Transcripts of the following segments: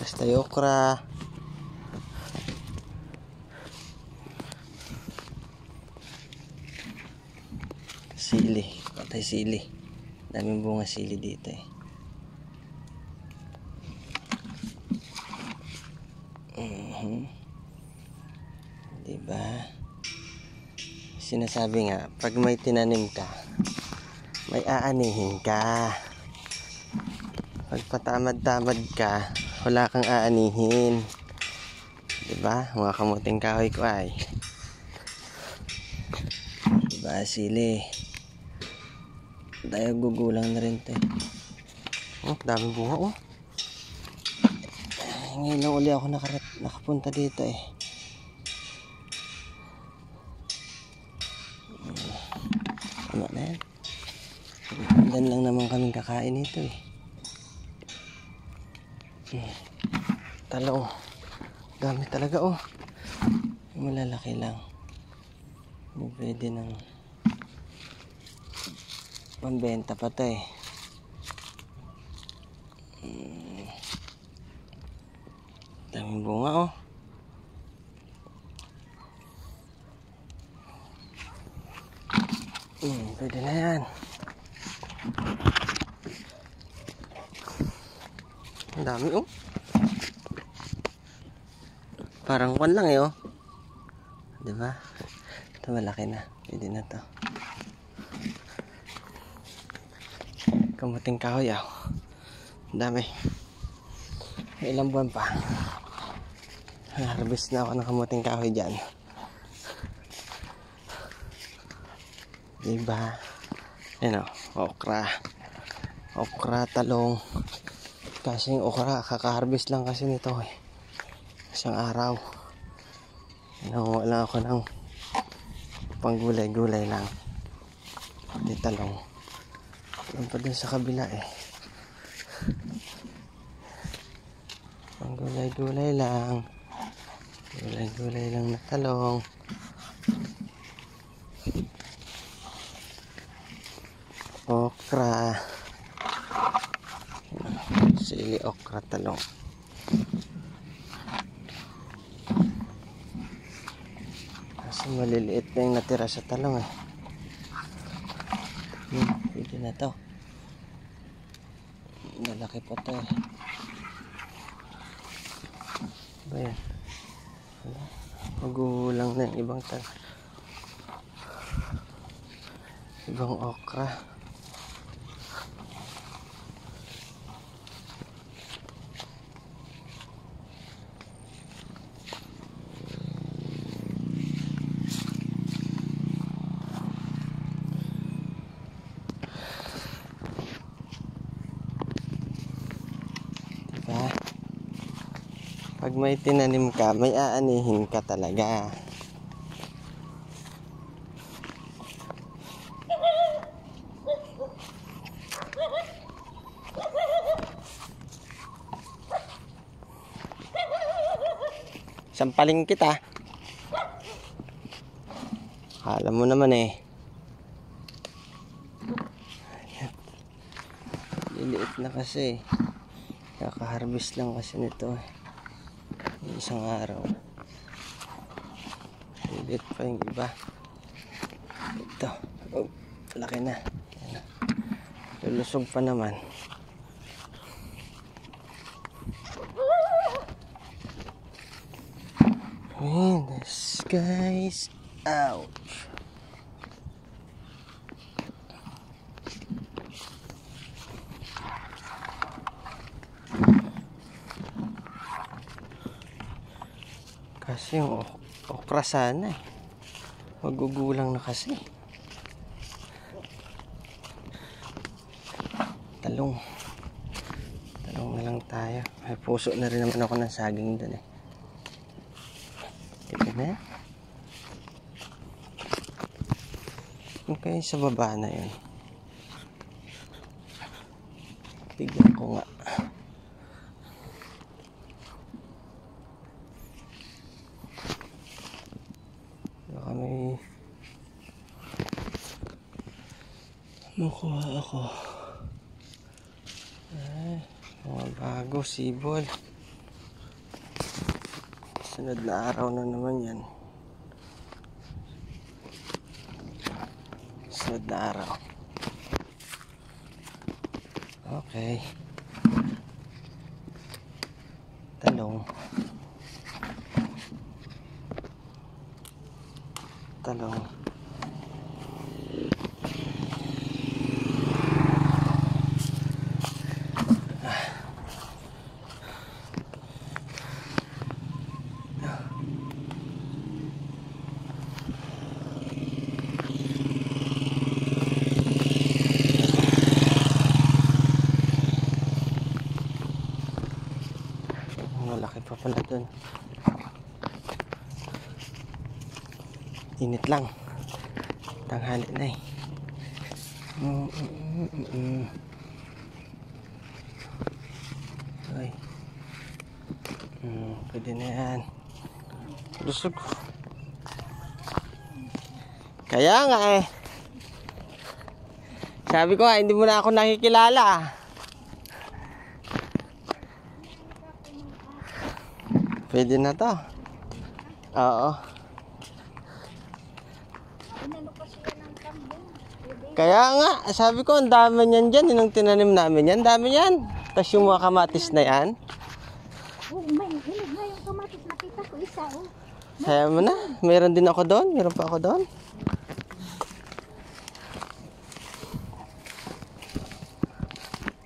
Basta okra. Sili. Patay sili. Daming bunga sili dito eh. Diba? Sinasabi nga, pag may tinanim ka, may aanihin ka. Pag patamad-tamad ka, wala kang aanihin. Diba? Mga kamuting kahoy ko ay. Diba, sili. Tayo gugulang na rin tayo. Oh, daming bunga oh. Ngayon lang uli ako nakapunta dito eh. Tama na yan. Dan lang naman kaming kakain nito eh. Talong. Dami talaga oh. Malalaki lang. Pwede ng pambenta pa to eh. Daming bunga oh. Pwede na yan. Ang dami oh. Parang kwan lang eh oh. Diba? Ito malaki na. Pwede na to. Kamuting kahoy oh. Ang dami. May ilang buwan pa. Harvest na ako ng kamuting kahoy dyan. Diba? Ayan o, okra. Okra, talong. Kasi yung okra, kaka-harvest lang kasi nito eh. Isang araw. Nakuha lang ako ng panggulay-gulay lang. Di talong. Alam pa dun sa kabila eh. Panggulay-gulay lang. Gulay-gulay lang na talong. Okra. Sili, okra, talong. Kasi maliliit na yung natira sa talong eh. Pwede na to. Malaki pa to eh. Ba yan? Magulang na yung ibang ibang okra. Diba? Pag may tinanim ka, may aanihin ka talaga. Sampaling kita. Alam mo naman eh. Liliit na kasi. Kaka-harvest lang kasi nito eh. Isang araw. Liliit pa yung iba. Ito. Oh, laki na. Lulusog pa naman. When the sky's out. Kasi yung okra sana eh. Magugulang na kasi. Talong. Talong na lang tayo. May puso na rin naman ako ng saging dun eh. Ito na. Okay, sa baba na yun. Tignan ko nga. Baka may makuha ako. Ay, mga bago, sibol. Sunod na araw na naman yan. Sunod na araw. Okay. Talong. Talong. Malaki pa pala dun. Init lang. Tanghali na eh. Ay. Pwede na yan. Lusog. Kaya nga eh. Sabi ko nga, hindi mo na ako nakikilala. Pwede na to. Oo. Kaya nga, sabi ko, ang dami niyan dyan. Yung tinanim namin yan, dami yan. Tapos yung mga kamatis na yan. Oh, may hinog na yung kamatis. Nakita ko isa, oh. Kaya mo na. Meron din ako doon. Meron pa ako doon.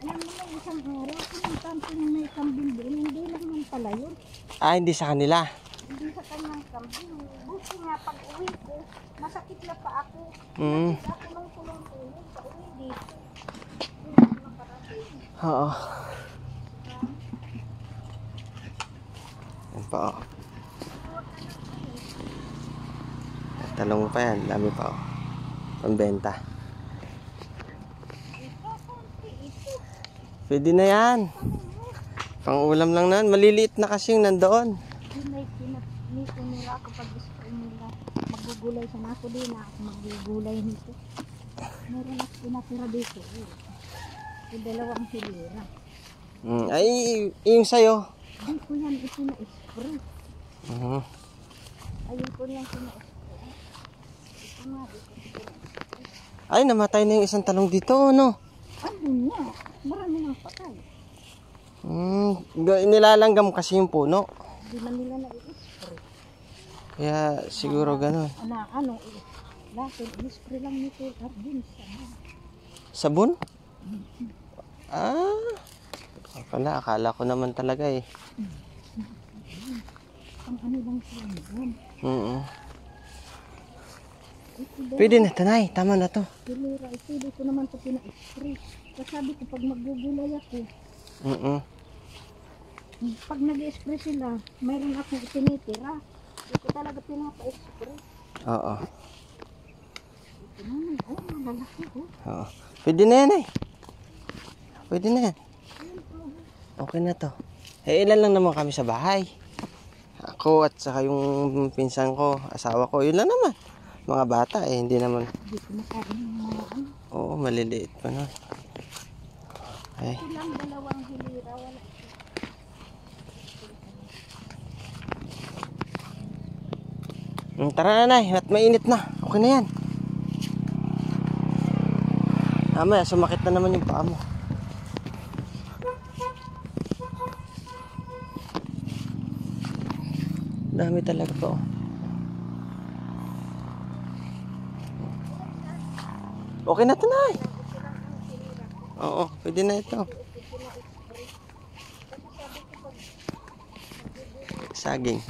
Alam mo na isang araw, pinagtampo na may kambing doon. Hindi lang man pala yun. Ah, hindi sa kanila. Hindi sa kanyang kambing. Buti nga pag uwi ko, masakit na pa ako. Mm. Ako nung tulong-tulong sa uwi dito. Oo. Yan pa oh. Talong pa yan. Dami pa oh. Pambenta. Pwede na yan. Pang-ulam lang na. Maliliit na kasing nandoon. May pinito nila kapag gusto nila magugulay sa nako din na ako magugulay nito. Meron ako pinatira dito. Yung dalawang hilira. Ay, yung sayo. Ay ko yan ito na spray. Ayun ko yan pina-spray. Ito nga dito. Ay, namatay na yung isang talong dito, no? Ano nga? Marami nang patay. Nilalanggam kasi yung puno. Hindi na nila na-i-spray. Kaya siguro ganun. Lahat i-spray lang nito at din sa Sabon? Ah. Akala ko naman talaga eh. ang ano lang sila doon. Pwede na, tanay. Tama na to. Hilira, ito ko naman ito pina-spray. Kasi sabi ko pag magugulay ako, pag nag-spray sila, mayroon akong itinitira. Hindi ko talaga pinapa-spray. Oo. Ito naman, malalaki Oo. Pwede na yan eh. Pwede na yan. Okay na to. Eh, ilan lang naman kami sa bahay. Ako at saka yung pinsan ko, asawa ko, yun lang naman. Mga bata eh, hindi naman. Hindi ko makain ng mga ano. Oo, maliliit pa na. Okay. Ilang dalawang hilira, wala. Tara na, Nay, at mainit na. Okay na yan. Mamaya, sumakit na naman yung paa mo. Dami talaga to. Okay na to, Nay. Oo, pwede na ito. Saging.